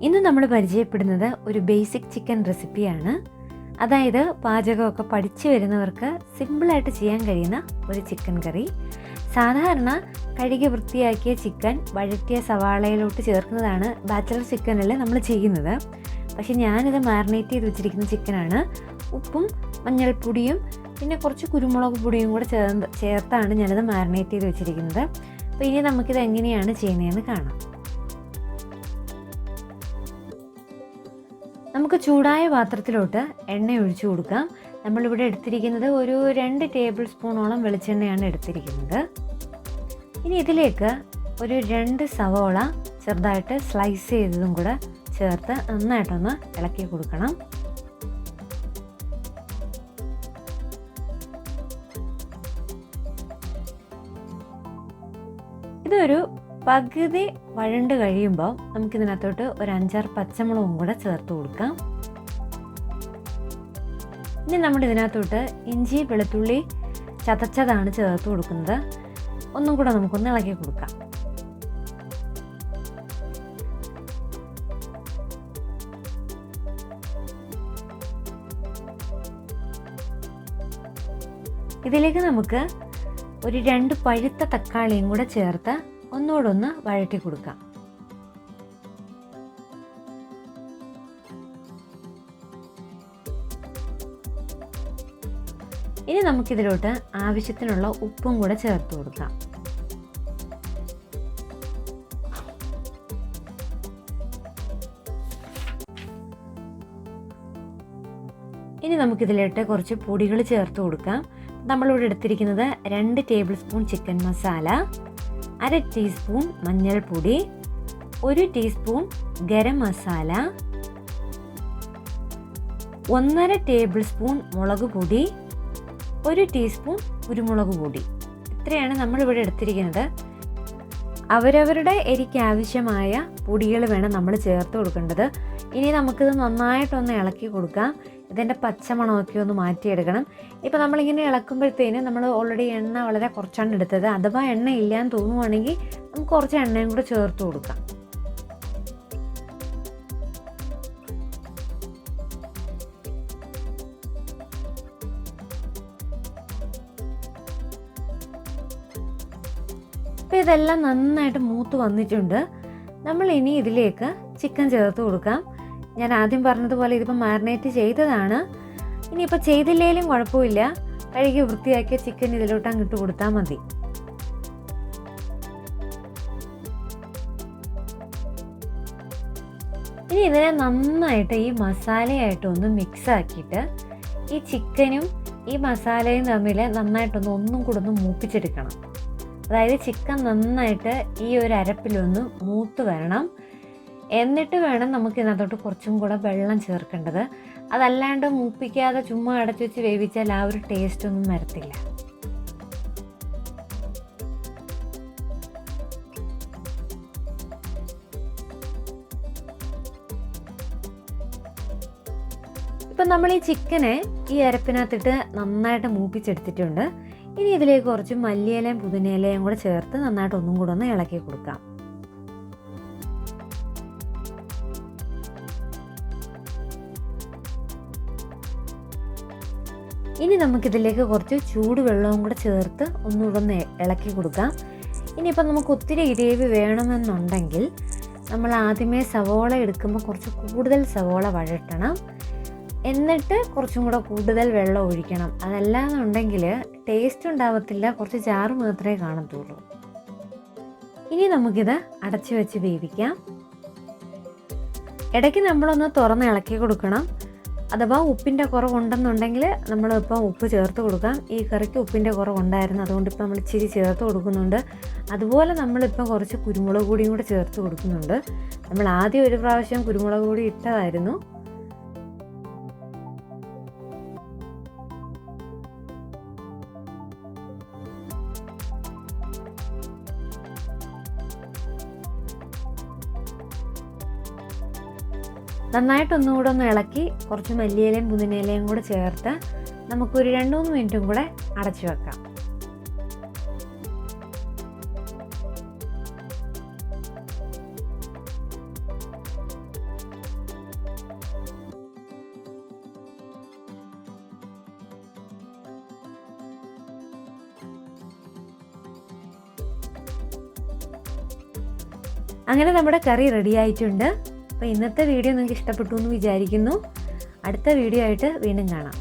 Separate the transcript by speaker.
Speaker 1: ഇന്ന് നമ്മൾ പരിചയപ്പെടുന്നത് ഒരു ബേസിക് ചിക്കൻ റെസിപ്പിയാണ്. അതായത് പാചകമൊക്കെ പഠിച്ചു വരുന്നവർക്ക് സിമ്പിളായിട്ട് ചെയ്യാൻ കഴിയുന്ന ഒരു ചിക്കൻ കറി. സാധാരണ കഴുകി വൃത്തിയാക്കിയ ചിക്കൻ വഴറ്റിയ സവാളയിലോട്ട് ചേർക്കുന്നതാണ് ബാച്ചലർ ചിക്കനിൽ നമ്മൾ ചെയ്യുന്നത്. പക്ഷേ ഞാനിത് മാരിനേറ്റ് ചെയ്ത് വെച്ചിരിക്കുന്ന ചിക്കനാണ്. ഉപ്പും മഞ്ഞൾപ്പൊടിയും പിന്നെ കുറച്ച് കുരുമുളക് പൊടിയും കൂടെ ചേർത്താണ് ഞാനിത് മാരിനേറ്റ് ചെയ്ത് വെച്ചിരിക്കുന്നത്. അപ്പോൾ ഇനി നമുക്കിത് എങ്ങനെയാണ് ചെയ്യുന്നതെന്ന് കാണാം. നമുക്ക് ചൂടായ പാത്രത്തിലോട്ട് എണ്ണ ഒഴിച്ചു കൊടുക്കാം. നമ്മളിവിടെ എടുത്തിരിക്കുന്നത് ഒരു 2 ടേബിൾ സ്പൂണോളം വെളിച്ചെണ്ണയാണ് എടുത്തിരിക്കുന്നത്. ഇനി ഇതിലേക്ക് ഒരു 2 സവോള ചെറുതായിട്ട് സ്ലൈസ് ചെയ്തതും കൂടെ ചേർത്ത് നന്നായിട്ടൊന്ന് ഇളക്കി കൊടുക്കണം. ഇതൊരു പകുതി വഴണ്ട് കഴിയുമ്പോൾ നമുക്കിതിനകത്തോട്ട് ഒരു 5-6 പച്ചമുളകും കൂടെ ചേർത്ത് കൊടുക്കാം. ഇനി നമ്മുടെ ഇതിനകത്തോട്ട് ഇഞ്ചി വെളുത്തുള്ളി ചതച്ചതാണ് ചേർത്ത് കൊടുക്കുന്നത്. ഒന്നും കൂടെ നമുക്കൊന്ന് ഇളക്കി കൊടുക്കാം. ഇതിലേക്ക് നമുക്ക് ഒരു 2 പഴുത്ത തക്കാളിയും കൂടെ ചേർത്ത് ഒന്നുകൂടെ വഴറ്റി കൊടുക്കാം. ഇനി നമുക്കിതിലോട്ട് ആവശ്യത്തിനുള്ള ഉപ്പും കൂടെ ചേർത്ത് കൊടുക്കാം. ഇനി നമുക്കിതിലോട്ട് കുറച്ച് പൊടികൾ ചേർത്ത് കൊടുക്കാം. നമ്മളിവിടെ എടുത്തിരിക്കുന്നത് 2 table spoon chicken masala, 1/2 teaspoon മഞ്ഞൾപ്പൊടി, 1 teaspoon garam masala, 1/2 table spoon മുളക് പൊടി, 1 ടീസ്പൂൺ കുരുമുളക് പൊടി. ഇത്രയാണ് നമ്മളിവിടെ എടുത്തിരിക്കുന്നത്. അവരവരുടെ എരിക്ക് ആവശ്യമായ പൊടികൾ വേണം നമ്മൾ ചേർത്ത് കൊടുക്കേണ്ടത്. ഇനി നമുക്കിത് നന്നായിട്ടൊന്ന് ഇളക്കി കൊടുക്കാം. ഇതിൻ്റെ പച്ചമണമൊക്കെ ഒന്ന് മാറ്റിയെടുക്കണം. ഇപ്പോൾ നമ്മളിങ്ങനെ ഇളക്കുമ്പോഴത്തേന് നമ്മൾ ഓൾറെഡി എണ്ണ വളരെ കുറച്ചാണ് എടുത്തത്. അഥവാ എണ്ണ ഇല്ലയെന്ന് തോന്നുവാണെങ്കിൽ നമുക്ക് കുറച്ച് എണ്ണയും കൂടെ ചേർത്ത് കൊടുക്കാം. അപ്പോൾ ഇതെല്ലാം നന്നായിട്ട് മൂത്ത് വന്നിട്ടുണ്ട്. നമ്മൾ ഇനി ഇതിലേക്ക് ചിക്കൻ ചേർത്ത് കൊടുക്കാം. ഞാൻ ആദ്യം പറഞ്ഞതുപോലെ ഇതിപ്പോൾ മാരിനേറ്റ് ചെയ്തതാണ്. ഇനിയിപ്പോൾ ചെയ്തില്ലെങ്കിലും കുഴപ്പമില്ല. കഴുകി വൃത്തിയാക്കിയ ചിക്കൻ ഇതിലോട്ട് അങ്ങിട്ട് കൊടുത്താൽ മതി. ഇനി ഇതിനെ നന്നായിട്ട് ഈ മസാലയായിട്ട് ഒന്ന് മിക്സ് ആക്കിയിട്ട് ഈ ചിക്കനും ഈ മസാലയും തമ്മിൽ നന്നായിട്ടൊന്ന് ഒന്നും കൂടെ ഒന്ന് മൂപ്പിച്ചെടുക്കണം. അതായത് ചിക്കൻ നന്നായിട്ട് ഈ ഒരു അരപ്പിലൊന്ന് മൂത്ത് വരണം. എന്നിട്ട് വേണം നമുക്ക് ഇതിനകത്തോട്ട് കുറച്ചും കൂടെ വെള്ളം ചേർക്കേണ്ടത്. അതല്ലാണ്ട് മൂപ്പിക്കാതെ ചുമ്മാ അടച്ചു വെച്ച് വേവിച്ചാൽ ആ ഒരു ടേസ്റ്റ് ഒന്നും വരത്തില്ല. ഇപ്പം നമ്മൾ ഈ ചിക്കനെ ഈ അരപ്പിനകത്തിട്ട് നന്നായിട്ട് മൂപ്പിച്ചെടുത്തിട്ടുണ്ട്. ഇനി ഇതിലേക്ക് കുറച്ച് മല്ലിയിലയും പുതിനയിലയും കൂടെ ചേർത്ത് നന്നായിട്ട് ഒന്നും കൂടെ ഒന്ന് ഇളക്കി കൊടുക്കാം. ഇനി നമുക്കിതിലേക്ക് കുറച്ച് ചൂടുവെള്ളവും കൂടെ ചേർത്ത് ഒന്നുകൂടെ ഒന്ന് ഇളക്കി കൊടുക്കാം. ഇനിയിപ്പോൾ നമുക്ക് ഒത്തിരി ഗ്രേവി വേണമെന്നുണ്ടെങ്കിൽ നമ്മൾ ആദ്യമേ സവോള എടുക്കുമ്പോൾ കുറച്ച് കൂടുതൽ സവോള വഴറ്റണം. എന്നിട്ട് കുറച്ചും കൂടെ കൂടുതൽ വെള്ളം ഒഴിക്കണം. അതല്ലാന്നുണ്ടെങ്കിൽ ടേസ്റ്റ് ഉണ്ടാവത്തില്ല, കുറച്ച് ചാറ് മാത്രമേ കാണത്തുള്ളൂ. ഇനി നമുക്കിത് അടച്ചു വെച്ച് വേവിക്കാം. ഇടയ്ക്ക് നമ്മളൊന്ന് തുറന്ന് ഇളക്കി കൊടുക്കണം. അഥവാ ഉപ്പിൻ്റെ കുറവുണ്ടെന്നുണ്ടെങ്കിൽ നമ്മളിപ്പോൾ ഉപ്പ് ചേർത്ത് കൊടുക്കാം. ഈ കറിക്ക് ഉപ്പിൻ്റെ കുറവുണ്ടായിരുന്നു, അതുകൊണ്ട് ഇപ്പോൾ നമ്മൾ ഇച്ചിരി ചേർത്ത് കൊടുക്കുന്നുണ്ട്. അതുപോലെ നമ്മളിപ്പോൾ കുറച്ച് കുരുമുളക് പൊടിയും കൂടെ ചേർത്ത് കൊടുക്കുന്നുണ്ട്. നമ്മൾ ആദ്യം ഒരു പ്രാവശ്യം കുരുമുളക് പൊടി ഇട്ടതായിരുന്നു. നന്നായിട്ടൊന്നുകൂടെ ഒന്ന് ഇളക്കി കുറച്ച് മല്ലിയിലയും പുതിനയിലയും കൂടെ ചേർത്ത് നമുക്കൊരു 2-3 മിനിറ്റും കൂടെ അടച്ചു വെക്കാം. അങ്ങനെ നമ്മുടെ കറി റെഡി ആയിട്ടുണ്ട്. അപ്പോൾ ഇന്നത്തെ വീഡിയോ നിങ്ങൾക്ക് ഇഷ്ടപ്പെട്ടു എന്ന് വിചാരിക്കുന്നു. അടുത്ത വീഡിയോ ആയിട്ട് വീണ്ടും കാണാം.